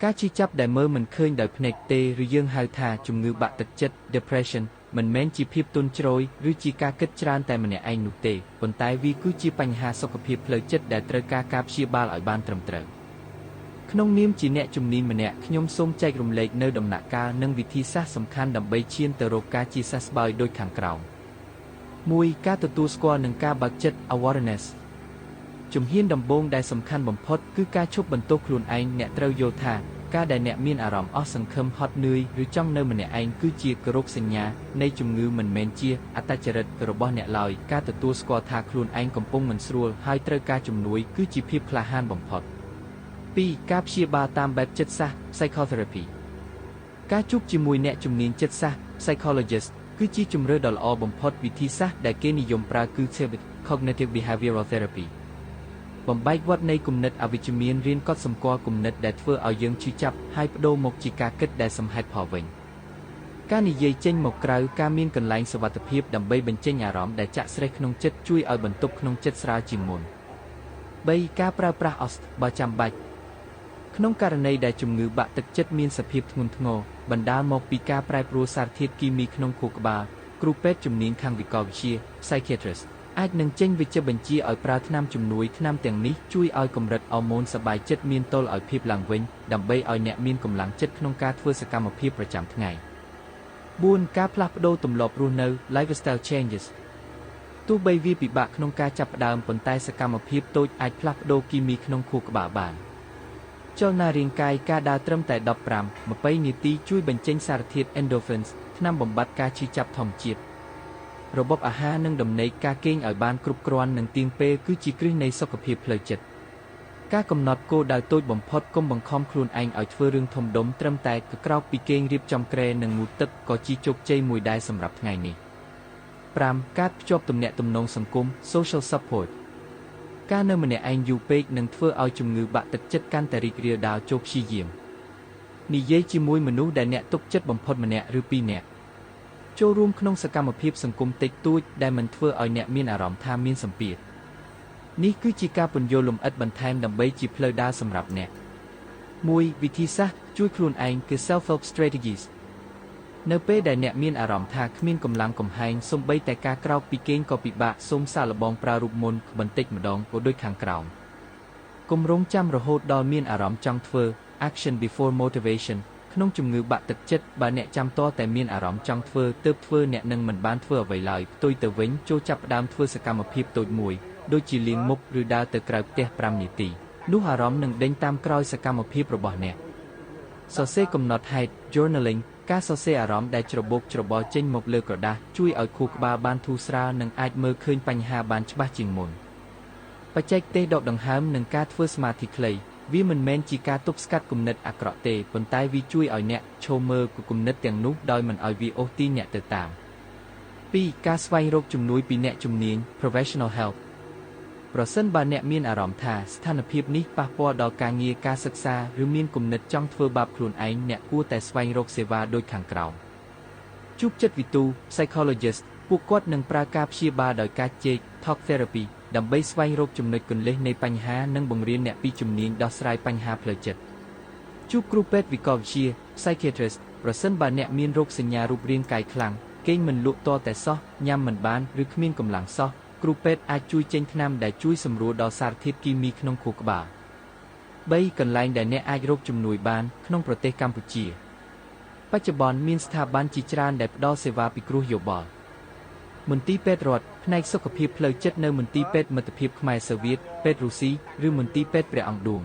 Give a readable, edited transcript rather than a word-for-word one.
ការឈឺចាប់ដែលមើលមិនឃើញដោយភ្នែកទេឬយើងហៅថាជំងឺបាក់ទឹកចិត្ត depression មិនមែនជាភាពទន់ជ្រោយឬជាការគិតច្រើនតែម្នាក់ឯងនោះទេប៉ុន្តែវាគឺជាបញ្ហាសុខភាពផ្លូវចិត្តដែលត្រូវការការព្យាបាលឲ្យបានត្រឹមត្រូវក្នុងនាមជាអ្នកជំនាញម្នាក់ខ្ញុំសូមចែករំលែកនៅដំណាក់កាលនិងវិធីសាស្ត្រសំខាន់ដើម្បីឈានទៅរកការជាសះស្បើយដូចខាងក្រោម 1. ការទទួលស្គាល់និងការបើកចិត្ត awareness ជំហានដំបូងដែលសំខាន់បំផុតគឺការឈប់បន្ទោសខ្លួនឯងអ្នកត្រូវយល់ថាការដែលអ្នកមានអារម្មណ៍អស់សង្ឃឹមហត់នឿយឬចង់នៅម្នាក់ឯងគឺជារោគសញ្ញានៃជំងឺមិនមែនជាអត្តចរិតរបស់អ្នកឡើយការទទួលស្គាល់ថាខ្លួនឯងកំពុងមិនស្រួលហើយត្រូវការជំនួយគឺជាភាពក្លាហានបំផុត 2. ការព្យាបាលតាមបែបចិត្តសាស្ត្រ psychotherapy ការជួបជាមួយអ្នកជំនាញចិត្តសាស្ត្រ psychologist គឺជាជម្រើសដ៏ល្អបំផុតវិធីសាស្ត្រដែលគេនិយមប្រើគឺ cognitive behavioral therapy បំបែកវដ្តនៃគំនិតអវិជ្ជមានរៀនកត់សម្គាល់គំនិតដែលធ្វើឲ្យយើងឈឺចាប់ហើយបដូរមកជាការគិតដែលសមហេតុផលវិញការនិយាយចេញមកក្រៅការមានកន្លែងសុវត្ថិភាពដើម្បីបញ្ចេញអារម្មណ៍ដែលចាក់ស្រេះក្នុងចិត្តជួយឲ្យបន្ទប់ក្នុងចិត្តស្រាលជាងមុន 3. ការប្រើប្រាស់អុសបើចាំបាច់ក្នុងករណីដែលជំងឺបាក់ទឹកចិត្តមានសភាពធ្ងន់ធ្ងរបណ្ដាលមកពីការប្រែប្រួលសារធាតុគីមីក្នុងខួរក្បាលគ្រូពេទ្យជំនាញខាងវិកលវិទ្យា psychiatrist អាចនឹងចេញវេជ្ជបញ្ជាឲ្យប្រើថ្នាំជំនួយថ្នាំទាំងនេះជួយឲ្យកម្រិតអរម៉ូនសប្បាយចិត្តមានតុល្យឲ្យភាពឡើងវិញដើម្បីឲ្យអ្នកមានកម្លាំងចិត្តក្នុងការធ្វើសកម្មភាពប្រចាំថ្ងៃ 4. ការផ្លាស់ប្ដូរទម្លាប់រស់នៅ lifestyle changes ទោះបីវាពិបាកក្នុងការចាប់ផ្ដើមប៉ុន្តែសកម្មភាពតូចអាចផ្លាស់ប្ដូរគីមីក្នុងខួរក្បាលបានចលនារាងកាយការដើរត្រឹមតែ 15-20 នាទីជួយបញ្ចេញសារធាតុ endorphins ថ្នាំបំបាត់ការឈឺចាប់ធម្មជាតិរបបអាហារនិងដំណេកការគេងឲ្យបានគ្រប់គ្រាន់និងទៀងពេលគឺជាគ្រឹះនៃសុខភាពផ្លូវចិត្តការកំណត់គោលដៅតូចបំផុតកុំបង្ខំខ្លួនឯងឲ្យធ្វើរឿងធំដុំត្រឹមតែក្រោកពីគេងរៀបចំគ្រែនិងងូតទឹកក៏ជាជោគជ័យមួយដែរសម្រាប់ថ្ងៃនេះ 5. ការភ្ជាប់ទំនាក់ទំនងសង្គម social support ការនៅម្នាក់ឯងយូរពេកនឹងធ្វើឲ្យជំងឺបាក់ទឹកចិត្តកាន់តែរីករាលដាលចូលព្យាយាមនិយាយជាមួយមនុស្សដែលអ្នកទុកចិត្តបំផុតម្នាក់ឬពីរនាក់ចូលរួមក្នុងសកម្មភាពសង្គមតិចតួចដែលមិនធ្វើឲ្យអ្នកមានអារម្មណ៍ថាមានសម្ពាធនេះគឺជាការពន្យល់លម្អិតបន្ថែមដើម្បីជាផ្លូវដើរសម្រាប់អ្នក 1. វិធីសាស្ត្រជួយខ្លួនឯងគឺ self-help strategies នៅពេលដែលអ្នកមានអារម្មណ៍ថាគ្មានកម្លាំងកំហែងសូម្បីតែការក្រោកពីគេងក៏ពិបាកសូមសាកល្បងប្រើរូបមន្តបន្តិចម្ដងក៏ដូចខាងក្រោមគម្រោងចាំរហូតដល់មានអារម្មណ៍ចង់ធ្វើ action before motivation ក្នុងជំងឺបាក់ទឹកចិត្តបើអ្នកចាំតតែមានអារម្មណ៍ចង់ធ្វើទើបធ្វើអ្នកនឹងមិនបានធ្វើអ្វីឡើយផ្ទុយទៅវិញចូលចាប់ផ្ដើមធ្វើសកម្មភាពតូចមួយដូចជាលាងមុខឬដើរទៅក្រៅផ្ទះ5នាទីនោះអារម្មណ៍នឹងដេញតាមក្រោយសកម្មភាពរបស់អ្នកសរសេរកំណត់ហេតុ journaling ការសរសេរអារម្មណ៍ដែលច្របូកច្របល់ចេញមកលើក្រដាសជួយឲ្យខួរក្បាលបានធូរស្រាលនិងអាចមើលឃើញបញ្ហាបានច្បាស់ជាងមុនបច្ចេកទេសដកដង្ហើមនិងការធ្វើសមាធិខ្លីវាមិនមែនជាការទប់ស្កាត់គំនិតអាក្រក់ទេប៉ុន្តែវាជួយឲ្យអ្នកឈរមើលគំនិតទាំងនោះដោយមិនឲ្យវាអូសទាញអ្នកទៅតាម 2. ការស្វែងរកជំនួយពីអ្នកជំនាញ professional help ប្រសិនបើអ្នកមានអារម្មណ៍ថាស្ថានភាពនេះប៉ះពាល់ដល់ការងារការសិក្សាឬមានគំនិតចង់ធ្វើបាបខ្លួនឯងអ្នកគួរតែស្វែងរកសេវាដូចខាងក្រោមជួបចិត្តវិទូ psychologist ពួកគាត់នឹងប្រើការព្យាបាលដោយការជែក talk therapy ដើម្បីស្វែងរកចំណុចគន្លឹះនៃបញ្ហានិងបង្រៀនអ្នកពីជំនាញដោះស្រាយបញ្ហាផ្លូវចិត្តជួបគ្រូពេទ្យវិកលវិទ្យា psychiatrist ប្រសិនបើអ្នកមានរោគសញ្ញារូបរាងកាយខ្លាំងគេងមិនលក់តតែសោះញ៉ាំមិនបានឬគ្មានកម្លាំងសោះគ្រូពេទ្យអាចជួយចេញថ្នាំដែលជួយសម្រួលដល់សារធាតុគីមីក្នុងខួរក្បាល 3. កន្លែងដែលអ្នកអាចរកជំនួយបានក្នុងប្រទេសកម្ពុជាបច្ចុប្បន្នមានស្ថាប័នជាច្រើនដែលផ្ដល់សេវាពិគ្រោះយោបល់មន្ទីរពេទ្យរដ្ឋផ្នែកសុខភាពផ្លូវចិត្តនៅមន្ទីរពេទ្យមិត្តភាពខ្មែរសូវៀតពេទ្យរុស្ស៊ីឬមន្ទីរពេទ្យព្រះអង្គឌួង